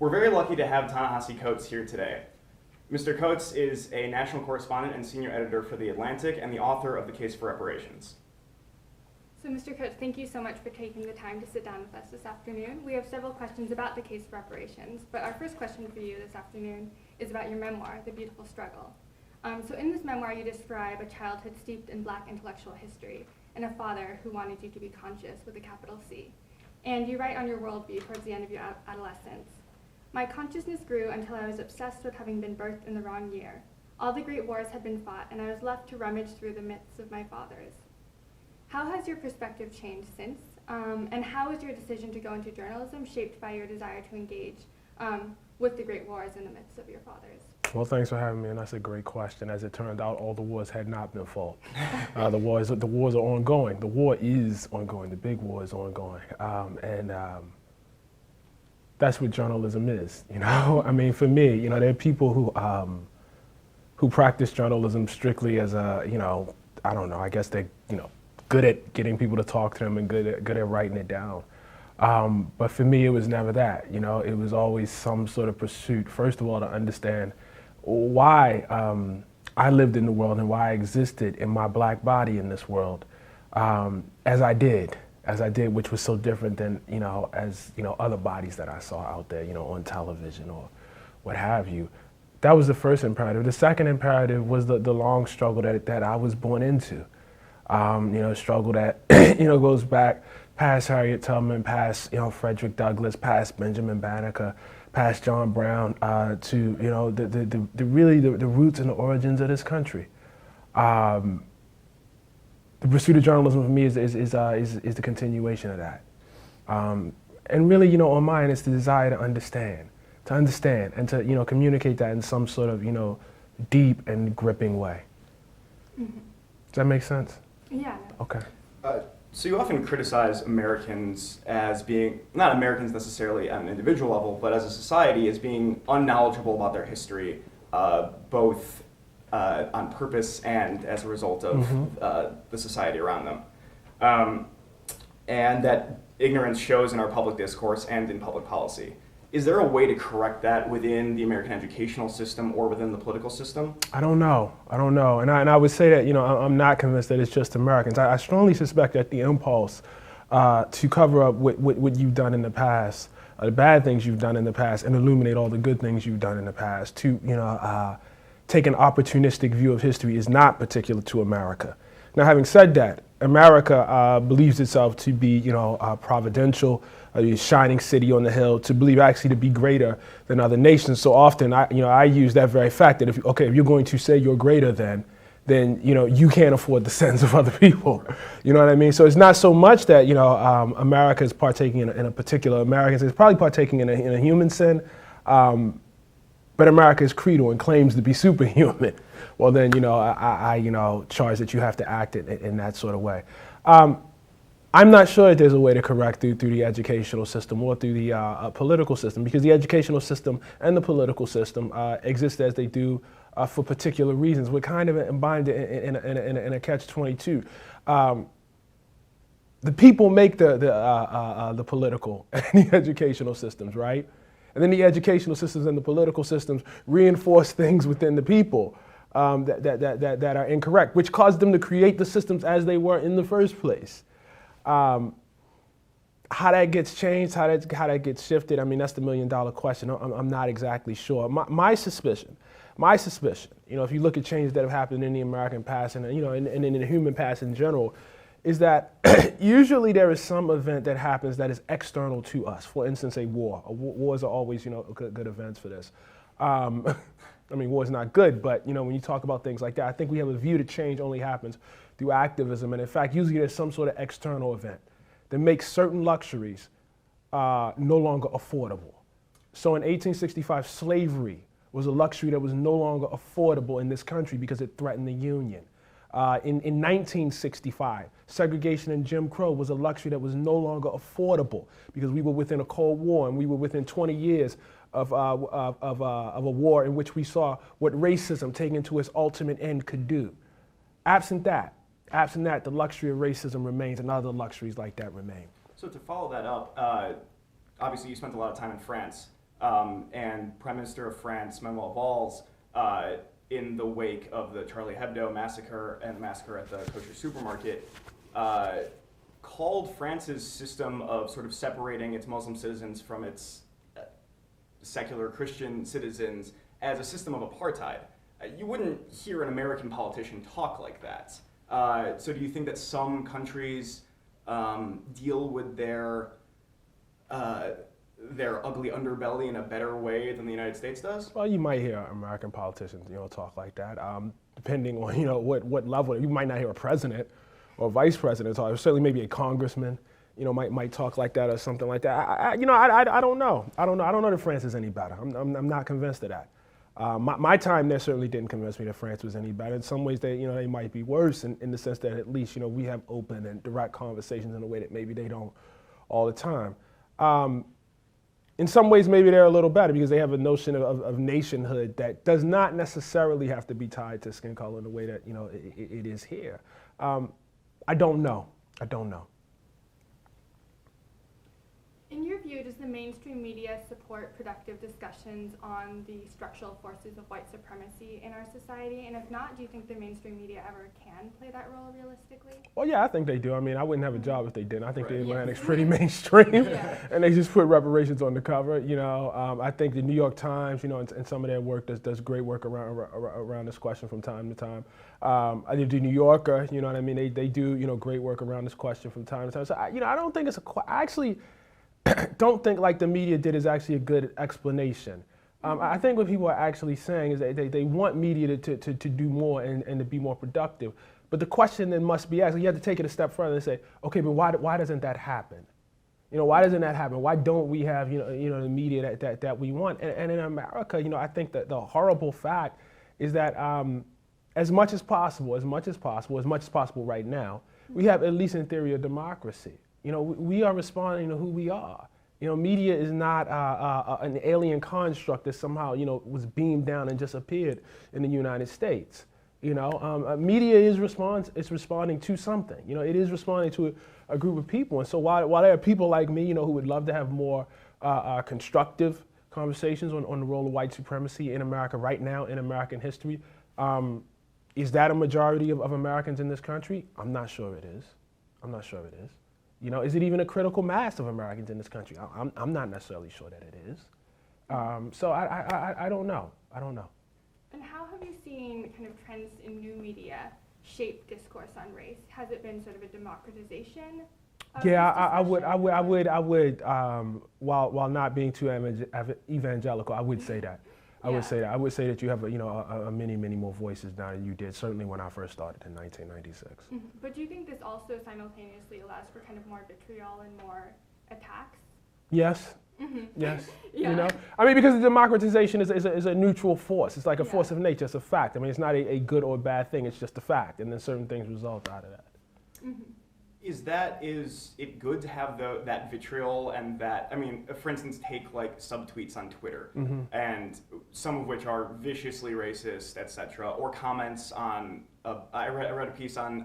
We're very lucky to have Ta-Nehisi Coates here today. Mr. Coates is a national correspondent and senior editor for The Atlantic and the author of The Case for Reparations. So, Mr. Coates, thank you so much for taking the time to sit down with us this afternoon. We have several questions about the case for reparations, but our first question for you this afternoon is about your memoir, The Beautiful Struggle. So in this memoir, you describe a childhood steeped in Black intellectual history and a father who wanted you to be conscious with a capital C. And you write on your worldview towards the end of your adolescence. My consciousness grew until I was obsessed with having been birthed in the wrong year. All the great wars had been fought, and I was left to rummage through the myths of my fathers. How has your perspective changed since? And how is your decision to go into journalism shaped by your desire to engage with the great wars and the myths of your fathers? Well, thanks for having me, and that's a great question. As it turned out, all the wars had not been fought. The wars are ongoing. The war is ongoing. The big war is ongoing, and that's what journalism is. You know, I mean, for me, you know, there are people who practice journalism strictly as a, you know, I don't know. I guess they're, you know, good at getting people to talk to them and good at writing it down. But for me, it was never that. You know, it was always some sort of pursuit. First of all, to understand why I lived in the world and why I existed in my Black body in this world as I did, which was so different than, you know, as, you know, other bodies that I saw out there, you know, on television or what have you. That was the first imperative. The second imperative was the long struggle that I was born into. You know, a struggle that, you know, goes back past Harriet Tubman, past, you know, Frederick Douglass, past Benjamin Banneker, past John Brown, to, you know, the roots and the origins of this country. The pursuit of journalism for me is the continuation of that. And really, you know, on mine, it's the desire to understand and to, you know, communicate that in some sort of, you know, deep and gripping way. Mm-hmm. Does that make sense? Yeah. Okay. So you often criticize Americans as being, not Americans necessarily at an individual level, but as a society as being unknowledgeable about their history, both on purpose and as a result of the society around them. And that ignorance shows in our public discourse and in public policy. Is there a way to correct that within the American educational system or within the political system? I don't know. And I would say that, you know, I'm not convinced that it's just Americans. I strongly suspect that the impulse to cover up what you've done in the past, the bad things you've done in the past, and illuminate all the good things you've done in the past, to, you know, take an opportunistic view of history is not particular to America. Now, having said that, America believes itself to be, you know, providential, a shining city on the hill, to believe actually to be greater than other nations. So often, I use that very fact that if you're going to say you're greater than, you know, you can't afford the sins of other people. You know what I mean? So it's not so much that, you know, America is partaking in a particular American sin. It's probably partaking in a human sin, but America is creedal and claims to be superhuman. Well, then, you know, I you know, charge that you have to act in that sort of way. I'm not sure that there's a way to correct through the educational system or through the political system, because the educational system and the political system exist as they do for particular reasons. We're kind of embedded in a catch-22. The people make the political and the educational systems, right? And then the educational systems and the political systems reinforce things within the people that are incorrect, which caused them to create the systems as they were in the first place. How that gets changed, how that gets shifted, I mean, that's the million-dollar question. I'm not exactly sure. My suspicion, you know, if you look at changes that have happened in the American past and, you know, and in the human past in general, is that usually there is some event that happens that is external to us. For instance, a war. Wars are always, you know, good events for this. I mean, war is not good, but, you know, when you talk about things like that, I think we have a view that change only happens through activism. And in fact, usually there's some sort of external event that makes certain luxuries no longer affordable. So in 1865, slavery was a luxury that was no longer affordable in this country because it threatened the Union. In 1965, segregation and Jim Crow was a luxury that was no longer affordable because we were within a Cold War and we were within 20 years of a war in which we saw what racism taken to its ultimate end could do. Absent that, the luxury of racism remains and other luxuries like that remain. So to follow that up, obviously you spent a lot of time in France. and Prime Minister of France, Manuel Valls, in the wake of the Charlie Hebdo massacre and the massacre at the kosher supermarket, called France's system of sort of separating its Muslim citizens from its secular Christian citizens as a system of apartheid. You wouldn't hear an American politician talk like that. So do you think that some countries deal with their ugly underbelly in a better way than the United States does? Well, you might hear American politicians, talk like that. Depending on, what level. You might not hear a president or vice president talk. Certainly, maybe a congressman, might talk like that or something like that. I don't know. I don't know that France is any better. I'm not convinced of that. My time there certainly didn't convince me that France was any better. In some ways, they might be worse in the sense that at least, we have open and direct conversations in a way that maybe they don't all the time. In some ways, maybe they're a little better because they have a notion of nationhood that does not necessarily have to be tied to skin color in the way that, it is here. I don't know. In your view, does the mainstream media support productive discussions on the structural forces of white supremacy in our society? And if not, do you think the mainstream media ever can play that role realistically? Well, yeah, I think they do. I mean, I wouldn't have a job if they didn't. I think the Atlantic's pretty mainstream, and they just put reparations on the cover. I think the New York Times, and some of their work does great work around this question from time to time. I did the New Yorker, they do, great work around this question from time to time. So, I don't think I actually don't think like the media did is actually a good explanation. I think what people are actually saying is that they want media to do more and to be more productive. But the question then must be asked, you have to take it a step further and say, okay, but why doesn't that happen? Why doesn't that happen? Why don't we have, the media that we want? And in America, I think that the horrible fact is that as much as possible right now, we have at least in theory a democracy. We are responding to who we are. Media is not an alien construct that somehow, was beamed down and just appeared in the United States. Media is responding to something. It is responding to a group of people. And so while there are people like me, who would love to have more constructive conversations on the role of white supremacy in America right now, in American history, is that a majority of Americans in this country? I'm not sure it is. Is it even a critical mass of Americans in this country? I'm not necessarily sure that it is. So I don't know. And how have you seen kind of trends in new media shape discourse on race? Has it been sort of a democratization? Yeah, I would. While not being too evangelical, I would say that. I would say that you have many more voices now than you did certainly when I first started in 1996. Mm-hmm. But do you think this also simultaneously allows for kind of more vitriol and more attacks? Yes. Mm-hmm. Yes. Yeah. Because the democratization is a neutral force. It's like a force of nature. It's a fact. It's not a good or bad thing. It's just a fact, and then certain things result out of that. Mm-hmm. Is it good to have that vitriol and that, for instance, take like subtweets on Twitter, and some of which are viciously racist, etc., or comments on, I read a piece on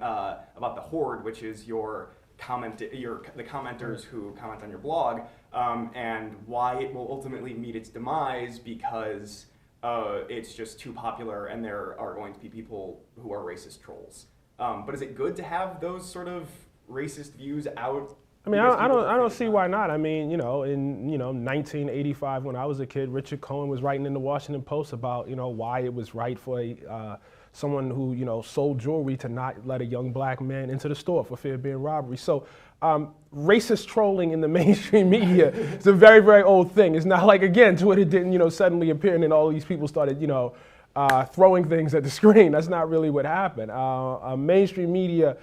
about the Horde, which is the commenters who comment on your blog, and why it will ultimately meet its demise because it's just too popular and there are going to be people who are racist trolls. But is it good to have those sort of racist views out? I don't see why not. In 1985 when I was a kid, Richard Cohen was writing in the Washington Post about why it was right for someone who sold jewelry to not let a young black man into the store for fear of being robbery. So racist trolling in the mainstream media is a very, very old thing. It's not like, again, Twitter didn't suddenly appear and then all these people started throwing things at the screen. That's not really what happened. Mainstream media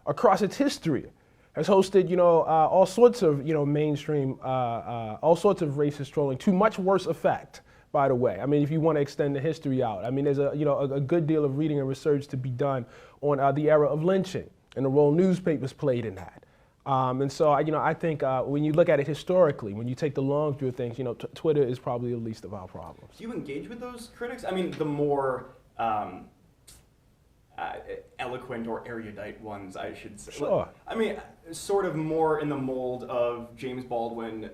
across its history has hosted, all sorts of, mainstream, all sorts of racist trolling to much worse effect, by the way. If you want to extend the history out. There's a good deal of reading and research to be done on the era of lynching and the role newspapers played in that. And so, I think when you look at it historically, when you take the long view of things, Twitter is probably the least of our problems. Do you engage with those critics? The more eloquent or erudite ones, I should say. Sure. Sort of more in the mold of James Baldwin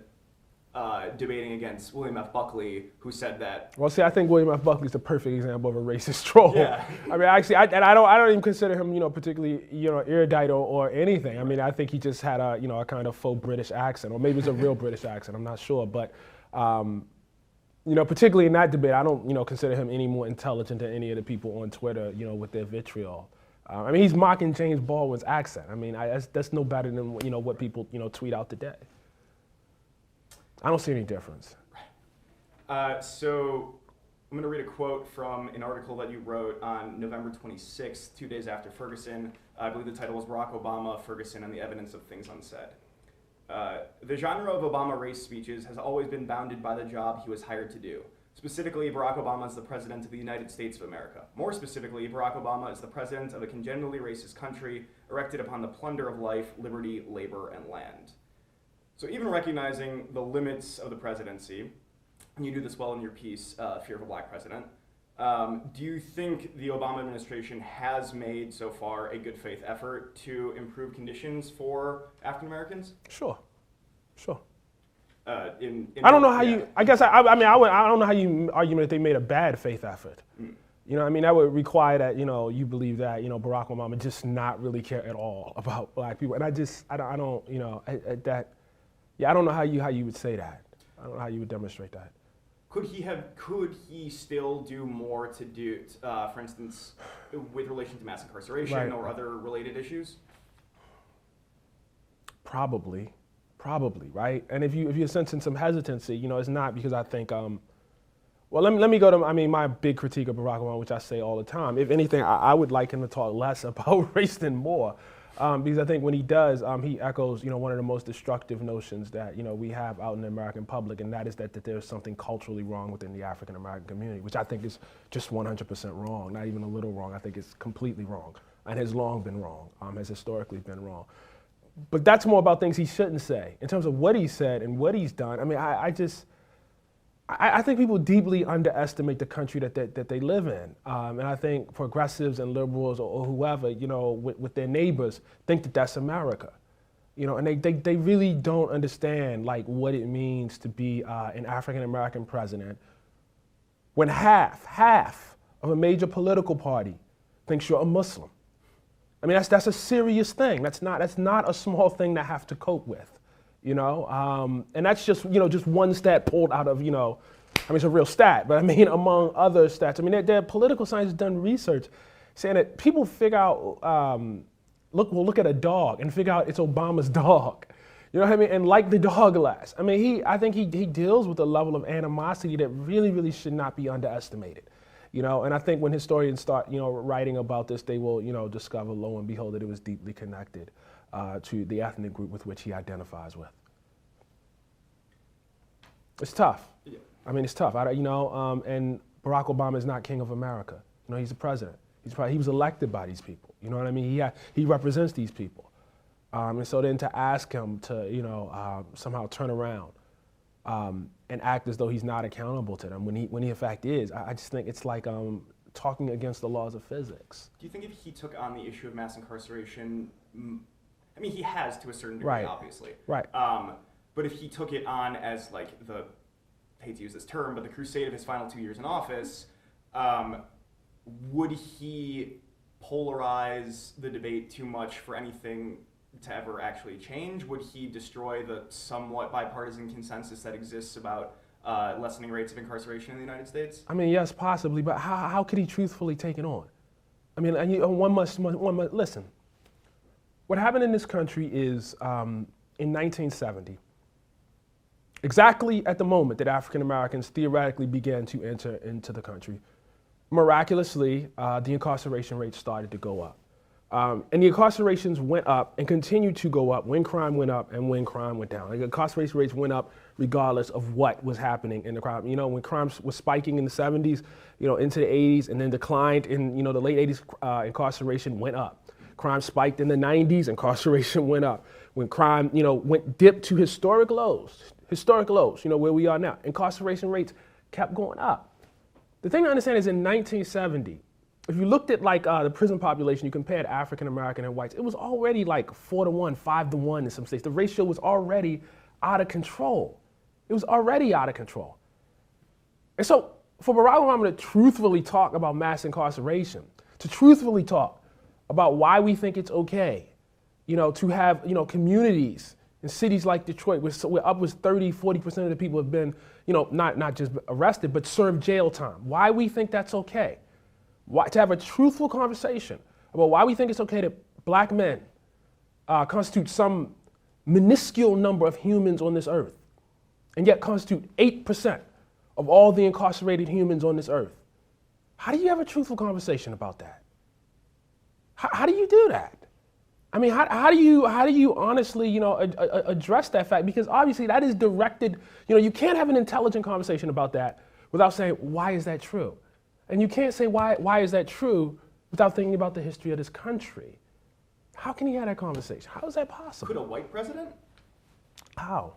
debating against William F. Buckley, who said that. Well, see, I think William F. Buckley is the perfect example of a racist troll. Yeah. I mean, actually, I don't even consider him, particularly, erudite or anything. I mean, I think he just had a kind of faux British accent, or maybe it's a real British accent. I'm not sure, but, particularly in that debate, I don't, consider him any more intelligent than any of the people on Twitter, with their vitriol. I mean, he's mocking James Baldwin's accent. I mean, that's no better than, what people, tweet out today. I don't see any difference. So I'm going to read a quote from an article that you wrote on November 26th, 2 days after Ferguson. I believe the title was Barack Obama, Ferguson, and the Evidence of Things Unsaid. The genre of Obama race speeches has always been bounded by the job he was hired to do. Specifically, Barack Obama is the President of the United States of America. More specifically, Barack Obama is the President of a congenitally racist country erected upon the plunder of life, liberty, labor, and land. So even recognizing the limits of the presidency, and you do this well in your piece, Fear of a Black President, do you think the Obama administration has made so far a good faith effort to improve conditions for African Americans? Sure. I don't know how you, I guess, I don't know how you argue that they made a bad faith effort. That would require that, you believe that, Barack Obama just not really care at all about black people. And I don't know how you would say that. I don't know how you would demonstrate that. Could he still do more to do, for instance, with relation to mass incarceration Right. or other related issues? Probably, right? And if you're sensing some hesitancy, it's not because I think, well, let me go to, my big critique of Barack Obama, which I say all the time. If anything, I would like him to talk less about race than more. Because I think when he does, he echoes, one of the most destructive notions that, we have out in the American public, and that is that there's something culturally wrong within the African American community, which I think is just 100% wrong, not even a little wrong. I think it's completely wrong, and has long been wrong, has historically been wrong. But that's more about things he shouldn't say. In terms of what he said and what he's done, I think people deeply underestimate the country that they live in. And I think progressives and liberals or whoever, with their neighbors, think that that's America. And they really don't understand what it means to be an African American president when half of a major political party thinks you're a Muslim. That's a serious thing. That's not a small thing to have to cope with. And that's just one stat pulled out of, it's a real stat, but among other stats, their political science has done research saying that people figure out, look at a dog and figure out it's Obama's dog. And like the dog less. I think he deals with a level of animosity that really, really should not be underestimated. And I think when historians start, writing about this, they will, discover, lo and behold, that it was deeply connected to the ethnic group with which he identifies with. It's tough. Yeah. It's tough. And Barack Obama is not king of America. He's the president. He was elected by these people. He represents these people. And so then to ask him to, somehow turn around and act as though he's not accountable to them when he in fact is, I just think it's like talking against the laws of physics. Do you think if he took on the issue of mass incarceration, he has to a certain degree, Right. obviously. Right. But if he took it on as I hate to use this term, but the crusade of his final 2 years in office, would he polarize the debate too much for anything to ever actually change? Would he destroy the somewhat bipartisan consensus that exists about lessening rates of incarceration in the United States? Yes, possibly, but how could he truthfully take it on? One must listen. What happened in this country is in 1970, exactly at the moment that African Americans theoretically began to enter into the country, miraculously, the incarceration rate started to go up. And the incarcerations went up and continued to go up when crime went up and when crime went down. The incarceration rates went up regardless of what was happening in the crime. When crime was spiking in the 70s, into the 80s, and then declined in, the late 80s, incarceration went up. Crime spiked in the 90s, incarceration went up. When crime, dipped to historic lows, where we are now, incarceration rates kept going up. The thing to understand is in 1970, if you looked at the prison population, you compared African American and whites, it was already 4-to-1, 5-to-1 in some states. The ratio was already out of control. It was already out of control. And so for Barack Obama to truthfully talk about mass incarceration, to truthfully talk about why we think it's okay, to have, communities in cities like Detroit where upwards 30, 40% of the people have been, not just arrested, but served jail time. Why we think that's okay. To have a truthful conversation about why we think it's okay that black men constitute some minuscule number of humans on this earth, and yet constitute 8% of all the incarcerated humans on this earth. How do you have a truthful conversation about that? How do you do that? I mean, how do you honestly, address that fact? Because obviously that is directed, you can't have an intelligent conversation about that without saying, why is that true? And you can't say, why is that true without thinking about the history of this country? How can you have that conversation? How is that possible? Could a white president? How?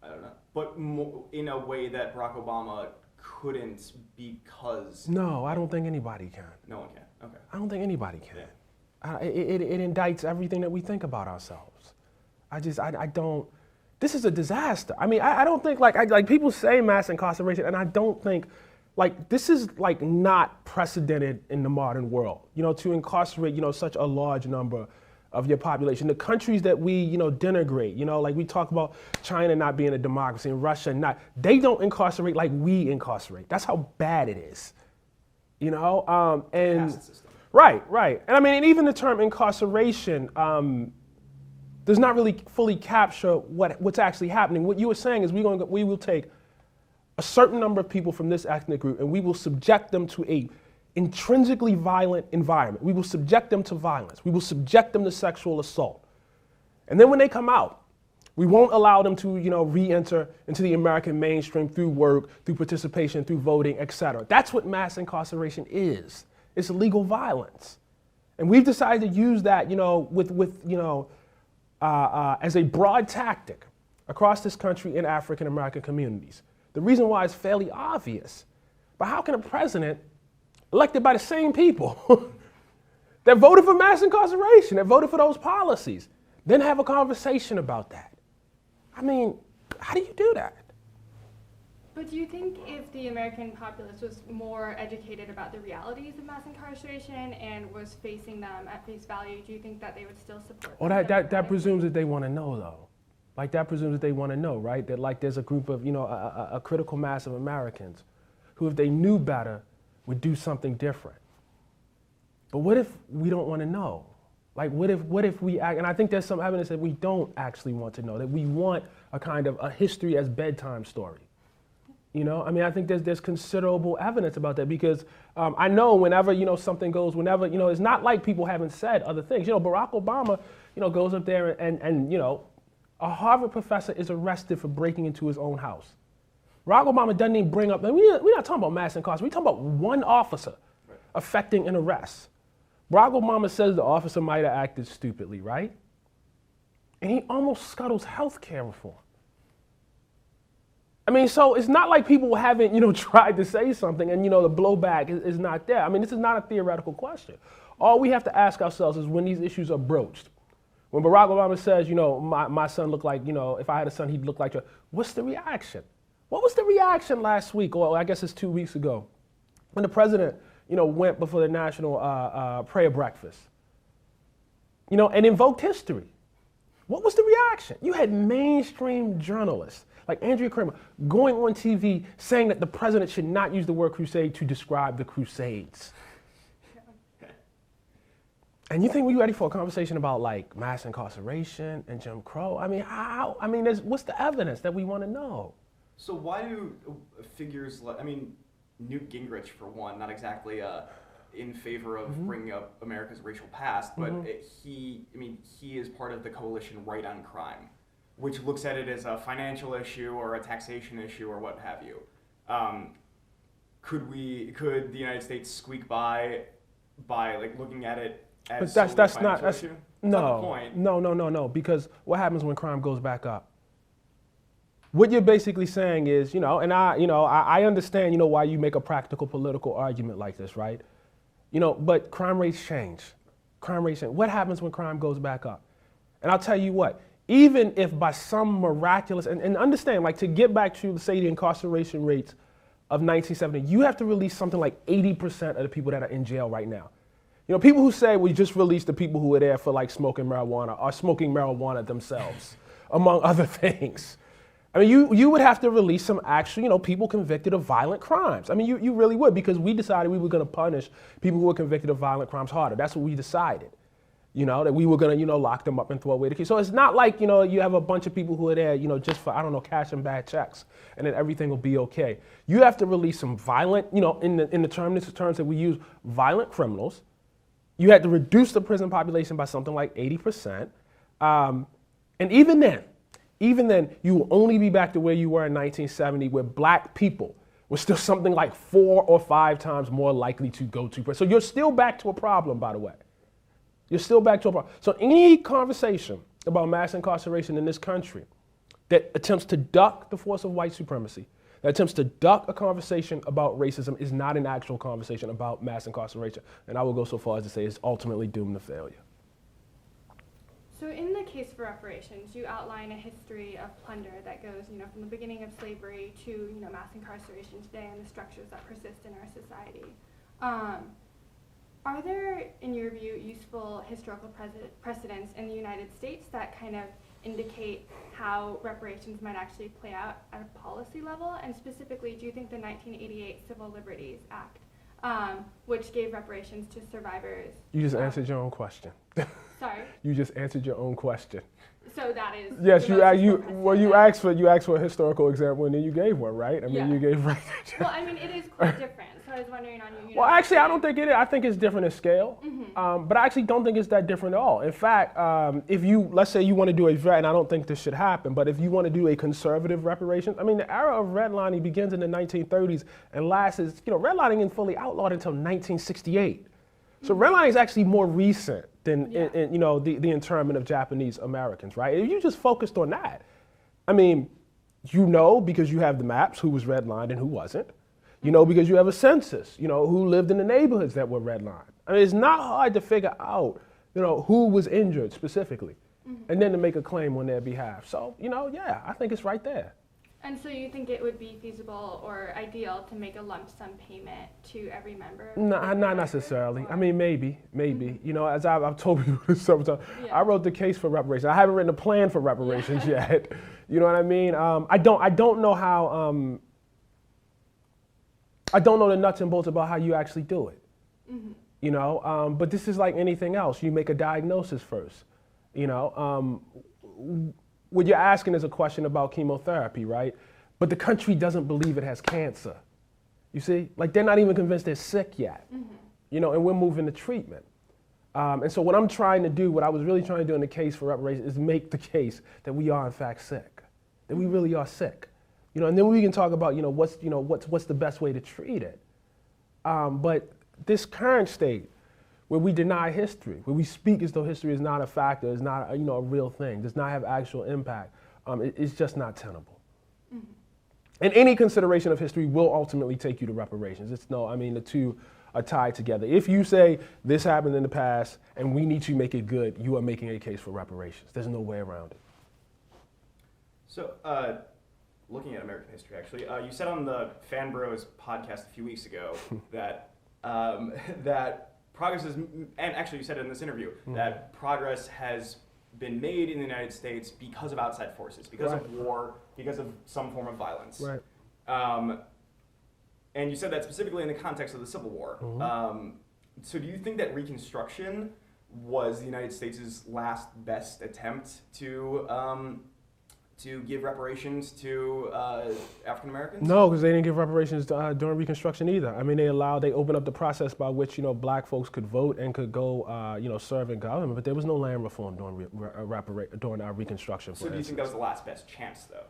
I don't know. But in a way that Barack Obama couldn't because... No, I don't think anybody can. No one can. Okay. I don't think anybody can. Yeah. It indicts everything that we think about ourselves. I don't, this is a disaster. I mean, I don't think, like people say mass incarceration, and I don't think, this is, not precedented in the modern world, to incarcerate, such a large number of your population. The countries that we, denigrate, like we talk about China not being a democracy and Russia not, they don't incarcerate like we incarcerate. That's how bad it is, and Caste system. Right. And I mean, and even the term incarceration does not really fully capture what's actually happening. What you were saying is we will take a certain number of people from this ethnic group and we will subject them to a intrinsically violent environment. We will subject them to violence. We will subject them to sexual assault. And then when they come out, we won't allow them to, re-enter into the American mainstream through work, through participation, through voting, et cetera. That's what mass incarceration is. It's legal violence. And we've decided to use that, as a broad tactic across this country in African American communities. The reason why is fairly obvious. But how can a president elected by the same people that voted for mass incarceration, that voted for those policies, then have a conversation about that? I mean, how do you do that? But do you think if the American populace was more educated about the realities of mass incarceration and was facing them at face value, do you think that they would still support Well, that presumes that they want to know, though. That presumes that they want to know, right? That there's a group of, a critical mass of Americans who, if they knew better, would do something different. But what if we don't want to know? What if we act, and I think there's some evidence that we don't actually want to know, that we want a kind of a history as bedtime story. I think there's considerable evidence about that because I know whenever, something goes, whenever, it's not like people haven't said other things. Barack Obama, goes up there and a Harvard professor is arrested for breaking into his own house. Barack Obama doesn't even bring up, we're not talking about mass incarceration, we're talking about one officer affecting an arrest. Barack Obama says the officer might have acted stupidly, right? And he almost scuttles healthcare reform. So it's not like people haven't, tried to say something and, the blowback is not there. This is not a theoretical question. All we have to ask ourselves is when these issues are broached. When Barack Obama says, my son looked like, if I had a son, he'd look like you. What's the reaction? What was the reaction last week, or I guess it's 2 weeks ago, when the president, went before the national prayer breakfast, and invoked history? What was the reaction? You had mainstream journalists like Andrea Kramer going on TV saying that the president should not use the word crusade to describe the Crusades. And you think we're ready for a conversation about mass incarceration and Jim Crow? What's the evidence that we want to know? So why do figures like, Newt Gingrich, for one, not exactly in favor of bringing up America's racial past, but he is part of the coalition Right on Crime, which looks at it as a financial issue or a taxation issue or what have you. Could the United States squeak by looking at it as but that's not issue? Not the point. No, because what happens when crime goes back up? What you're basically saying is, and I understand, why you make a practical political argument like this, right? But crime rates change. What happens when crime goes back up? And I'll tell you what, even if by some miraculous, and understand, like to get back to, say, the incarceration rates of 1970, you have to release something like 80% of the people that are in jail right now. You know, people who say we just released the people who were there for like smoking marijuana are smoking marijuana themselves, among other things. I mean, you would have to release some actual, you know, people convicted of violent crimes. I mean, you really would, because we decided we were going to punish people who were convicted of violent crimes harder. That's what we decided. You know, that we were going to, you know, lock them up and throw away the key. So it's not like, you know, you have a bunch of people who are there, you know, just for, I don't know, cashing bad checks, and then everything will be okay. You have to release some violent, you know, in the terms that we use, violent criminals. You had to reduce the prison population by something like 80%. And even then, you will only be back to where you were in 1970, where black people were still something like 4 or 5 times more likely to go to prison. So you're still back to a problem, by the way. You're still back to a problem. So any conversation about mass incarceration in this country that attempts to duck the force of white supremacy, that attempts to duck a conversation about racism, is not an actual conversation about mass incarceration. And I will go so far as to say it's ultimately doomed to failure. So in the case for reparations, you outline a history of plunder that goes, you know, from the beginning of slavery to, you know, mass incarceration today and the structures that persist in our society. Are there, in your view, useful historical precedents in the United States that kind of indicate how reparations might actually play out at a policy level? And specifically, do you think the 1988 Civil Liberties Act, which gave reparations to survivors... You just answered your own question. Sorry? You just answered your own question. So that is... Yes, you asked for a historical example, and then you gave one, right? I mean, you gave... Well, I mean, it is quite different. So I was wondering on you. Well, actually, I don't think it is. I think it's different in scale, but I actually don't think it's that different at all. In fact, if you, let's say you want to do and I don't think this should happen, but if you want to do a conservative reparations, I mean, the era of redlining begins in the 1930s and lasts, you know, redlining isn't fully outlawed until 1968. So redlining is actually more recent than, you know, the internment of Japanese Americans, right? If you just focused on that, I mean, you know, because you have the maps, who was redlined and who wasn't. You know, because you have a census, you know, who lived in the neighborhoods that were redlined. I mean, it's not hard to figure out, you know, who was injured specifically, and then to make a claim on their behalf. So, you know, yeah, I think it's right there. And so you think it would be feasible or ideal to make a lump sum payment to every member? No, not necessarily. I mean, maybe. You know, as I've told you several times, I wrote the case for reparations. I haven't written a plan for reparations yet. You know what I mean? I don't know how... I don't know the nuts and bolts about how you actually do it, you know, but this is like anything else. You make a diagnosis first, you know. What you're asking is a question about chemotherapy, right? But the country doesn't believe it has cancer. You see, like they're not even convinced they're sick yet, you know, and we're moving to treatment. And so what I'm trying to do, what I was really trying to do in the case for reparations is make the case that we are in fact sick, that we really are sick. You know, and then we can talk about, what's the best way to treat it. But this current state, where we deny history, where we speak as though history is not a factor, is not, a real thing, does not have actual impact, it's just not tenable. And any consideration of history will ultimately take you to reparations. The two are tied together. If you say this happened in the past and we need to make it good, you are making a case for reparations. There's no way around it. So, looking at American history, actually, you said on the Fan Bros podcast a few weeks ago that that progress is, and actually you said it in this interview, that progress has been made in the United States because of outside forces, because of war, because of some form of violence. Right. And you said that specifically in the context of the Civil War. So do you think that Reconstruction was the United States' last best attempt to give reparations to African Americans? No, because they didn't give reparations during Reconstruction either. I mean, they opened up the process by which, black folks could vote and could go, serve in government, but there was no land reform during our Reconstruction. So do you think that was the last best chance, though?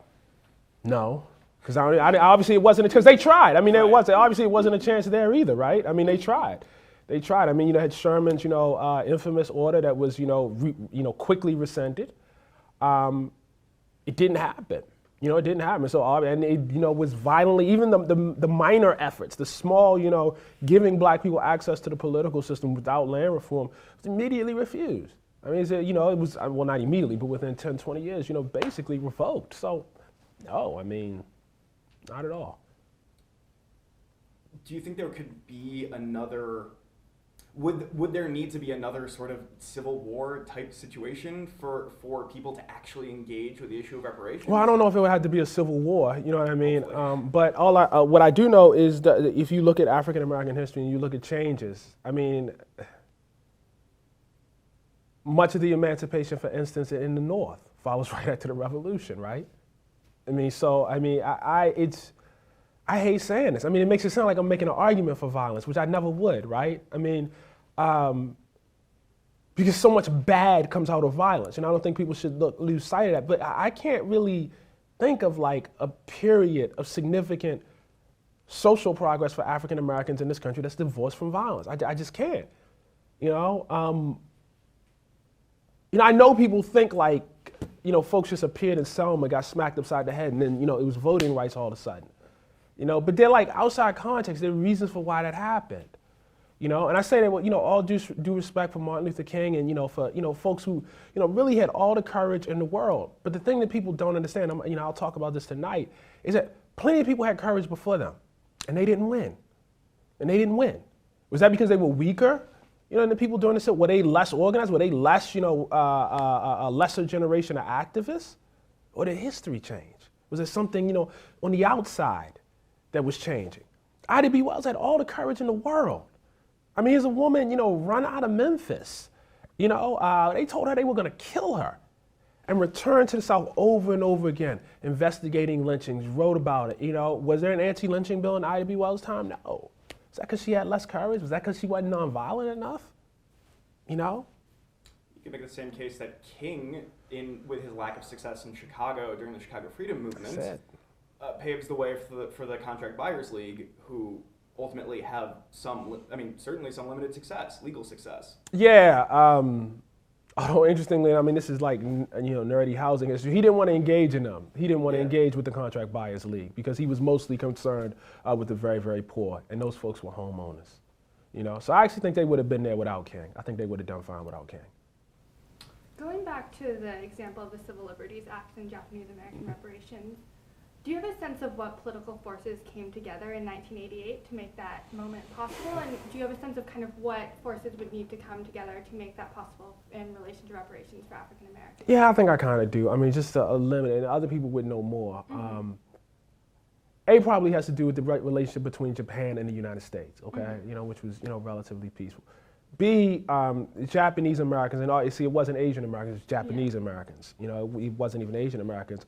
No, because obviously it wasn't, because they tried. I mean, obviously it wasn't a chance there either, right? I mean, they tried. I mean, had Sherman's, infamous order that was, quickly rescinded. It didn't happen. It didn't happen. So, and it, was violently, even the minor efforts, the small, giving black people access to the political system without land reform was immediately refused. I mean, it was, well, not immediately, but within 10, 20 years, basically revoked. So, no, I mean, not at all. Do you think there could be another, would there need to be another sort of civil war type situation for people to actually engage with the issue of reparations? Well, I don't know if it would have to be a civil war, you know what I mean? But what I do know is that if you look at African American history and you look at changes, I mean, much of the emancipation, for instance, in the North follows right after the Revolution, right? I mean, so, I mean, I hate saying this. I mean, it makes it sound like I'm making an argument for violence, which I never would, right? I mean, because so much bad comes out of violence, and I don't think people should lose sight of that. But I can't really think of like a period of significant social progress for African Americans in this country that's divorced from violence. I just can't. I know people think like, folks just appeared in Selma, got smacked upside the head, and then, it was voting rights all of a sudden. But they're like outside context, there are reasons for why that happened. And I say that with, all due respect for Martin Luther King and, for, folks who, really had all the courage in the world. But the thing that people don't understand, I'll talk about this tonight, is that plenty of people had courage before them, and they didn't win. Was that because they were weaker? And the people doing this, were they less organized? Were they less, a lesser generation of activists? Or did history change? Was there something, on the outside that was changing? Ida B. Wells had all the courage in the world. I mean, as a woman, run out of Memphis. They told her they were going to kill her and return to the South over and over again, investigating lynchings, wrote about it. Was there an anti-lynching bill in Ida B. Wells' time? No. Was that because she had less courage? Was that because she wasn't nonviolent enough? You can make the same case that King, with his lack of success in Chicago during the Chicago Freedom Movement, paves the way for the Contract Buyers League, who ultimately have certainly some limited success, legal success. Yeah. Although interestingly, I mean, this is like, nerdy housing history. He didn't want to engage in them. He didn't want to engage with the Contract Buyers League because he was mostly concerned with the very, very poor, and those folks were homeowners. So I actually think they would have been there without King. I think they would have done fine without King. Going back to the example of the Civil Liberties Act and Japanese American reparations, do you have a sense of what political forces came together in 1988 to make that moment possible? And do you have a sense of kind of what forces would need to come together to make that possible in relation to reparations for African Americans? Yeah, I think I kind of do. I mean, just a limit, and other people would know more. Mm-hmm. A probably has to do with the relationship between Japan and the United States, okay? Mm-hmm. Which was, relatively peaceful. B, Japanese Americans, and you see, it wasn't Asian Americans, it was Japanese Americans. It wasn't even Asian Americans.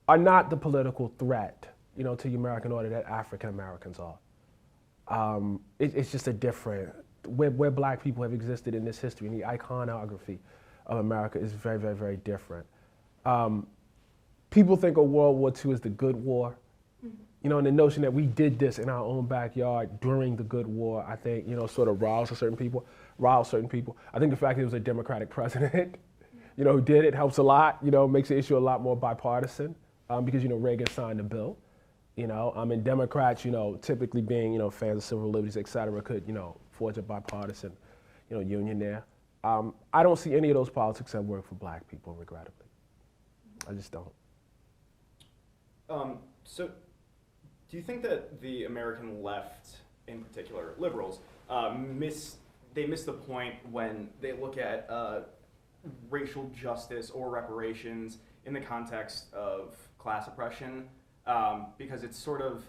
Are not the political threat, to the American order that African Americans are. It's just a different, where black people have existed in this history, and the iconography of America is very, very, very different. People think of World War II as the good war, and the notion that we did this in our own backyard during the good war, I think, sort of riled certain people. I think the fact that it was a Democratic president, who did it helps a lot, makes the issue a lot more bipartisan. Because, Reagan signed the bill, and Democrats, typically being, fans of civil liberties, et cetera, could, forge a bipartisan, union there. I don't see any of those politics that work for black people, regrettably. I just don't. So do you think that the American left, in particular, liberals, miss the point when they look at racial justice or reparations in the context of class oppression, because it's sort of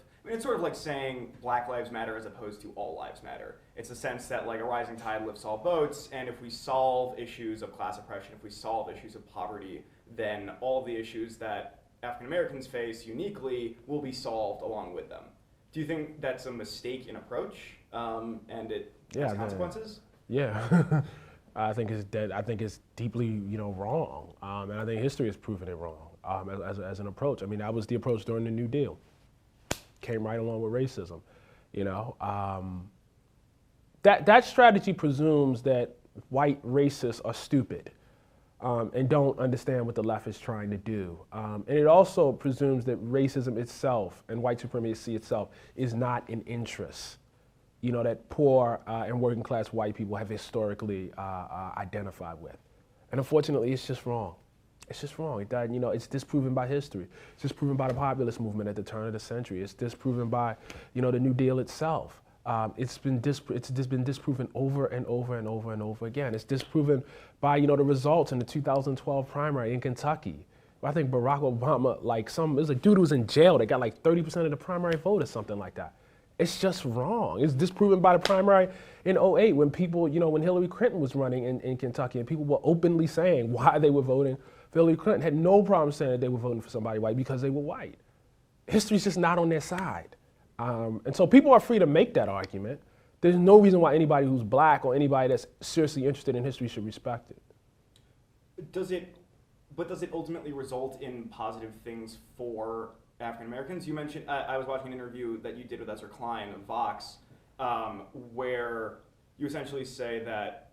like saying Black Lives Matter as opposed to all lives matter. It's a sense that like a rising tide lifts all boats, and if we solve issues of class oppression, if we solve issues of poverty, then all the issues that African Americans face uniquely will be solved along with them. Do you think that's a mistake in approach, and it has consequences? Yeah. I think it's dead. I think it's deeply, wrong, and I think history has proven it wrong as an approach. I mean, that was the approach during the New Deal. Came right along with racism, That strategy presumes that white racists are stupid and don't understand what the left is trying to do, and it also presumes that racism itself and white supremacy itself is not an interest that poor and working class white people have historically identified with. And unfortunately, it's just wrong. It's just wrong. It's disproven by history. It's disproven by the populist movement at the turn of the century. It's disproven by, the New Deal itself. It's been disproven over and over and over and over again. It's disproven by, the results in the 2012 primary in Kentucky. I think Barack Obama, there's a dude who was in jail that got like 30% of the primary vote or something like that. It's just wrong. It's disproven by the primary in 2008 when people, when Hillary Clinton was running in Kentucky and people were openly saying why they were voting for Hillary Clinton, had no problem saying that they were voting for somebody white because they were white. History's just not on their side. And so people are free to make that argument. There's no reason why anybody who's black or anybody that's seriously interested in history should respect it. Does it ultimately result in positive things for African Americans? You mentioned, I was watching an interview that you did with Ezra Klein of Vox, where you essentially say that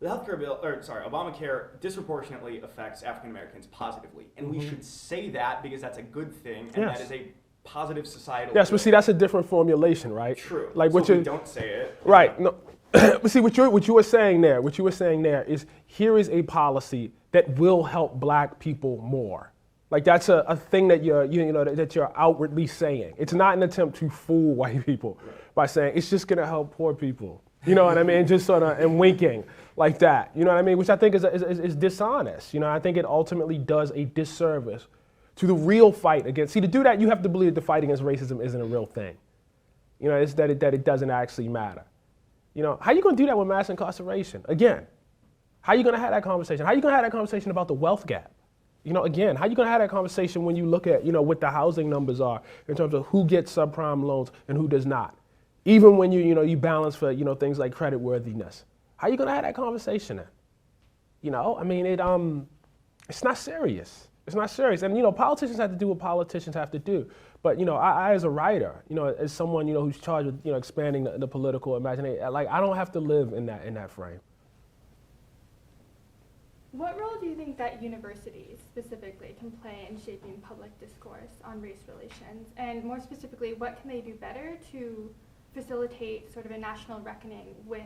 Obamacare disproportionately affects African Americans positively. And we should say that because that's a good thing, and that is a positive societal Yes, good. but see, that's a different formulation, right? True. Like what so you we don't say it. Right. No. But see, what you were saying there is here is a policy that will help black people more. Like that's a thing that that you're outwardly saying. It's not an attempt to fool white people by saying it's just gonna help poor people. You know what I mean? Just sort of and winking like that. You know what I mean? Which I think is dishonest. I think it ultimately does a disservice to the real fight against. See, to do that, you have to believe the fight against racism isn't a real thing. It's that it doesn't actually matter. How are you going to do that with mass incarceration? Again, how are you going to have that conversation? How are you going to have that conversation about the wealth gap? Again, how are you going to have that conversation when you look at, what the housing numbers are in terms of who gets subprime loans and who does not? Even when you balance for, things like credit worthiness. How are you going to have that conversation then? It's not serious. It's not serious. And, politicians have to do what politicians have to do. But, I as a writer, as someone, who's charged with, expanding the political imagination, I don't have to live in that frame. What role do you think that universities specifically can play in shaping public discourse on race relations? And more specifically, what can they do better to facilitate sort of a national reckoning with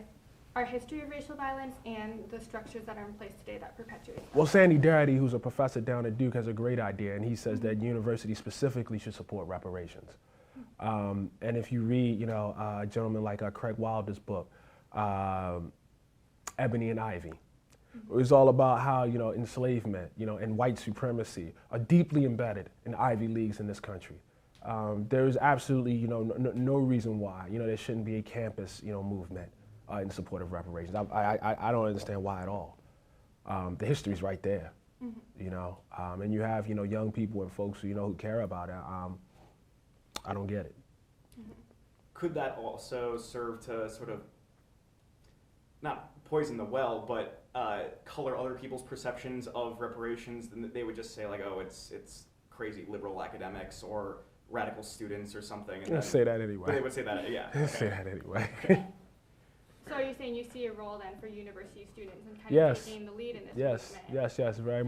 our history of racial violence and the structures that are in place today that perpetuate that? Well, Sandy Darity, who's a professor down at Duke, has a great idea, and he says that universities specifically should support reparations. And if you read, a gentleman like Craig Wilder's book, Ebony and Ivy, it was all about how, enslavement, and white supremacy are deeply embedded in Ivy Leagues in this country. There is absolutely, no reason why, there shouldn't be a campus, movement in support of reparations. I don't understand why at all. The history's right there, and you have, young people and folks who care about it. I don't get it. Could that also serve to sort of not poison the well, but color other people's perceptions of reparations? Then they would just say like, oh, it's crazy liberal academics or radical students or something. And They'll say that anyway. They would say that, yeah. They'll say that anyway. So are you saying you see a role then for university students in kind of taking the lead in this movement? Yes, very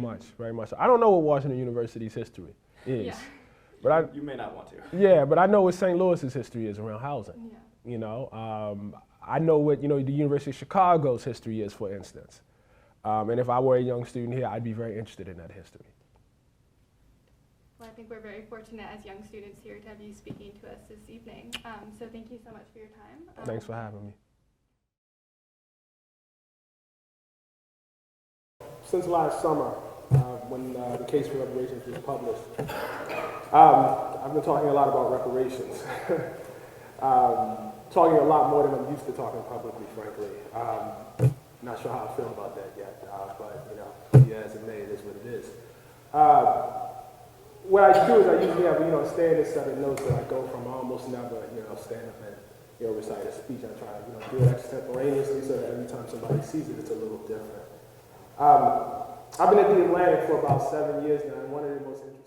much. I don't know what Washington University's history is. Yeah. But you may not want to. Yeah, but I know what St. Louis's history is around housing. Yeah. I know what the University of Chicago's history is, for instance. And if I were a young student here, I'd be very interested in that history. Well, I think we're very fortunate as young students here to have you speaking to us this evening. So thank you so much for your time. Thanks for having me. Since last summer, when the case for reparations was published, I've been talking a lot about reparations. Talking a lot more than I'm used to talking publicly, frankly. Not sure how I feel about that yet, but yeah, as it may, it is what it is. What I do is I usually have a standard set of notes that I go from. I almost never stand up and recite a speech. I try to do it extemporaneously so that every time somebody sees it, it's a little different. I've been at the Atlantic for about 7 years now, and one of the most interesting